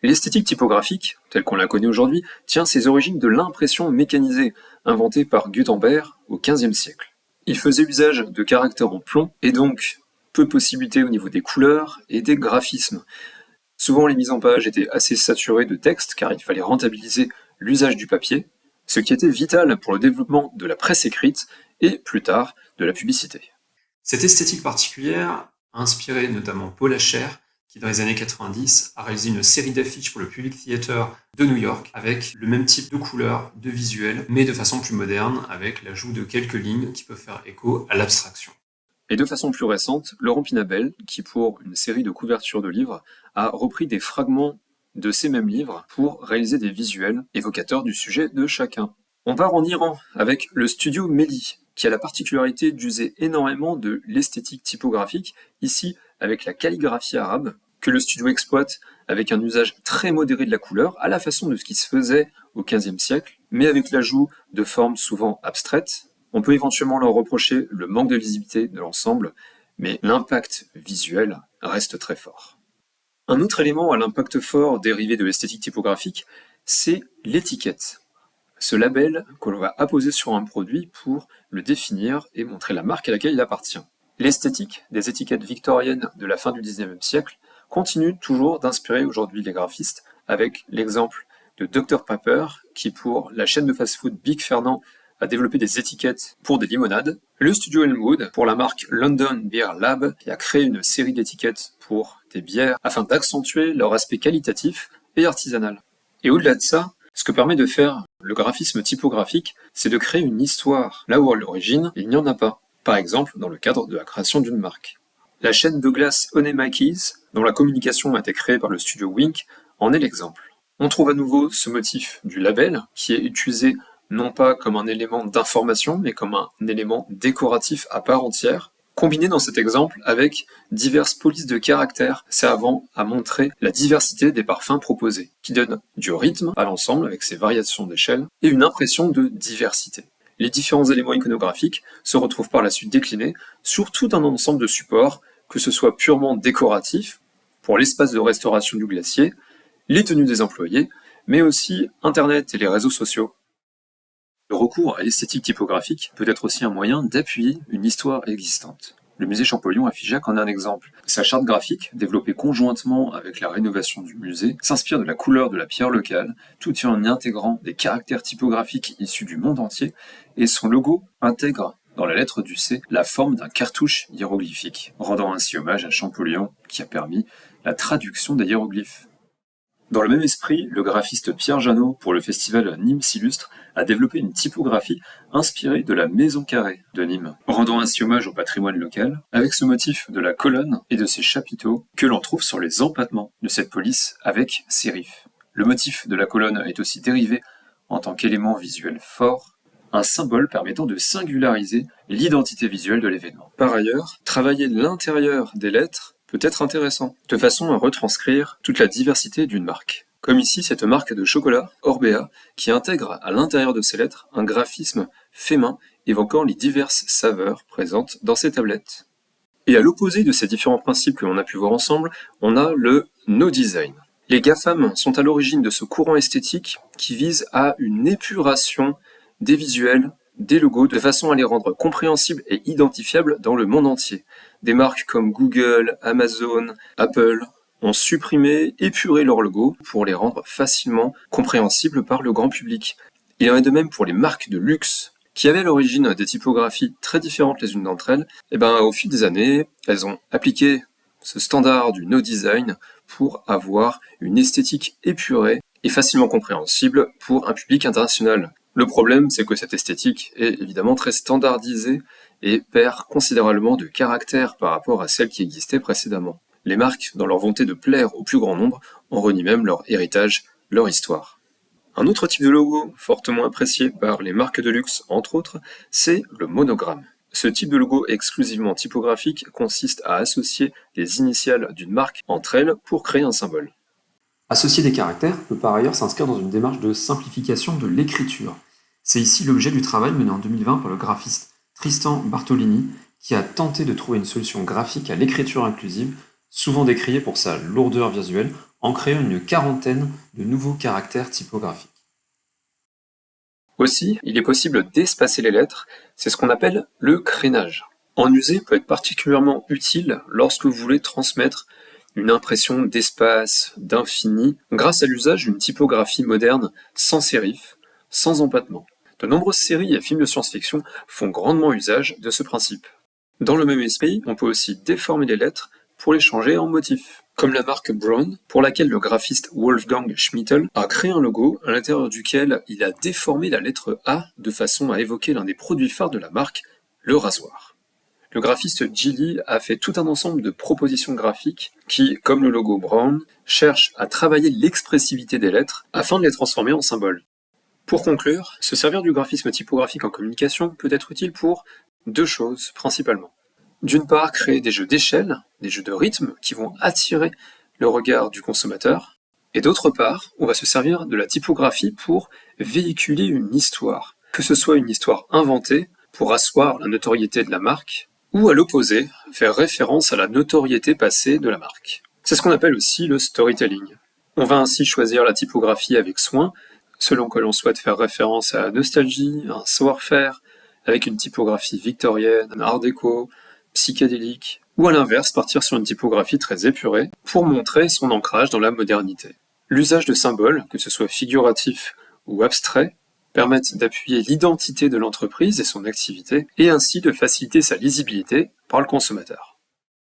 L'esthétique typographique, telle qu'on la connaît aujourd'hui, tient ses origines de l'impression mécanisée, inventée par Gutenberg au XVe siècle. Il faisait usage de caractères en plomb, et donc peu de possibilités au niveau des couleurs et des graphismes. Souvent, les mises en page étaient assez saturées de texte, car il fallait rentabiliser l'usage du papier, ce qui était vital pour le développement de la presse écrite et, plus tard, de la publicité. Cette esthétique particulière a inspiré notamment Paul Ascher, qui dans les années 90 a réalisé une série d'affiches pour le Public Theater de New York avec le même type de couleurs, de visuels, mais de façon plus moderne, avec l'ajout de quelques lignes qui peuvent faire écho à l'abstraction. Et de façon plus récente, Laurent Pinabel, qui pour une série de couvertures de livres, a repris des fragments de ces mêmes livres pour réaliser des visuels évocateurs du sujet de chacun. On part en Iran avec le studio Meli, qui a la particularité d'user énormément de l'esthétique typographique, ici avec la calligraphie arabe, que le studio exploite avec un usage très modéré de la couleur, à la façon de ce qui se faisait au XVe siècle, mais avec l'ajout de formes souvent abstraites. On peut éventuellement leur reprocher le manque de lisibilité de l'ensemble, mais l'impact visuel reste très fort. Un autre élément à l'impact fort dérivé de l'esthétique typographique, c'est l'étiquette. Ce label que l'on va apposer sur un produit pour le définir et montrer la marque à laquelle il appartient. L'esthétique des étiquettes victoriennes de la fin du XIXe siècle continue toujours d'inspirer aujourd'hui les graphistes, avec l'exemple de Dr Pepper, qui pour la chaîne de fast-food Big Fernand a développé des étiquettes pour des limonades, le studio Elmwood pour la marque London Beer Lab, qui a créé une série d'étiquettes pour des bières afin d'accentuer leur aspect qualitatif et artisanal. Et au-delà de ça, ce que permet de faire le graphisme typographique, c'est de créer une histoire, là où à l'origine, il n'y en a pas. Par exemple, dans le cadre de la création d'une marque. La chaîne Douglas Honey-Makeys, dont la communication a été créée par le studio Wink, en est l'exemple. On trouve à nouveau ce motif du label, qui est utilisé non pas comme un élément d'information, mais comme un élément décoratif à part entière, combiné dans cet exemple avec diverses polices de caractères servant à montrer la diversité des parfums proposés, qui donne du rythme à l'ensemble avec ses variations d'échelle et une impression de diversité. Les différents éléments iconographiques se retrouvent par la suite déclinés sur tout un ensemble de supports, que ce soit purement décoratif, pour l'espace de restauration du glacier, les tenues des employés, mais aussi Internet et les réseaux sociaux. Le recours à l'esthétique typographique peut être aussi un moyen d'appuyer une histoire existante. Le musée Champollion à Figeac en est un exemple. Sa charte graphique, développée conjointement avec la rénovation du musée, s'inspire de la couleur de la pierre locale, tout en y intégrant des caractères typographiques issus du monde entier, et son logo intègre, dans la lettre du C, la forme d'un cartouche hiéroglyphique, rendant ainsi hommage à Champollion, qui a permis la traduction des hiéroglyphes. Dans le même esprit, le graphiste Pierre Janot, pour le festival Nîmes s'illustre, a développé une typographie inspirée de la Maison Carrée de Nîmes, rendant ainsi hommage au patrimoine local, avec ce motif de la colonne et de ses chapiteaux que l'on trouve sur les empattements de cette police avec sérif. Le motif de la colonne est aussi dérivé en tant qu'élément visuel fort, un symbole permettant de singulariser l'identité visuelle de l'événement. Par ailleurs, travailler l'intérieur des lettres peut être intéressant, de façon à retranscrire toute la diversité d'une marque. Comme ici cette marque de chocolat, Orbea, qui intègre à l'intérieur de ses lettres un graphisme fait main évoquant les diverses saveurs présentes dans ses tablettes. Et à l'opposé de ces différents principes que l'on a pu voir ensemble, on a le no design. Les GAFAM sont à l'origine de ce courant esthétique qui vise à une épuration des visuels, des logos, de façon à les rendre compréhensibles et identifiables dans le monde entier. Des marques comme Google, Amazon, Apple ont supprimé, épuré leurs logos pour les rendre facilement compréhensibles par le grand public. Il en est de même pour les marques de luxe, qui avaient à l'origine des typographies très différentes les unes d'entre elles. Au fil des années, elles ont appliqué ce standard du no design pour avoir une esthétique épurée et facilement compréhensible pour un public international. Le problème, c'est que cette esthétique est évidemment très standardisée et perd considérablement de caractère par rapport à celle qui existait précédemment. Les marques, dans leur volonté de plaire au plus grand nombre, en renient même leur héritage, leur histoire. Un autre type de logo fortement apprécié par les marques de luxe, entre autres, c'est le monogramme. Ce type de logo exclusivement typographique consiste à associer les initiales d'une marque entre elles pour créer un symbole. Associer des caractères peut par ailleurs s'inscrire dans une démarche de simplification de l'écriture. C'est ici l'objet du travail mené en 2020 par le graphiste Tristan Bartolini, qui a tenté de trouver une solution graphique à l'écriture inclusive, souvent décriée pour sa lourdeur visuelle, en créant une quarantaine de nouveaux caractères typographiques. Aussi, il est possible d'espacer les lettres, c'est ce qu'on appelle le crénage. En user peut être particulièrement utile lorsque vous voulez transmettre une impression d'espace, d'infini, grâce à l'usage d'une typographie moderne sans sérif, sans empattement. De nombreuses séries et films de science-fiction font grandement usage de ce principe. Dans le même esprit, on peut aussi déformer les lettres pour les changer en motifs, comme la marque Braun, pour laquelle le graphiste Wolfgang Schmittel a créé un logo à l'intérieur duquel il a déformé la lettre A de façon à évoquer l'un des produits phares de la marque, le rasoir. Le graphiste Gilly a fait tout un ensemble de propositions graphiques qui, comme le logo Braun, cherchent à travailler l'expressivité des lettres afin de les transformer en symboles. Pour conclure, se servir du graphisme typographique en communication peut être utile pour deux choses principalement. D'une part, créer des jeux d'échelle, des jeux de rythme qui vont attirer le regard du consommateur, et d'autre part, on va se servir de la typographie pour véhiculer une histoire, que ce soit une histoire inventée pour asseoir la notoriété de la marque, ou à l'opposé, faire référence à la notoriété passée de la marque. C'est ce qu'on appelle aussi le storytelling. On va ainsi choisir la typographie avec soin, selon que l'on souhaite faire référence à la nostalgie, à un savoir-faire, avec une typographie victorienne, un art déco, psychédélique, ou à l'inverse partir sur une typographie très épurée pour montrer son ancrage dans la modernité. L'usage de symboles, que ce soit figuratif ou abstrait, permettent d'appuyer l'identité de l'entreprise et son activité, et ainsi de faciliter sa lisibilité par le consommateur.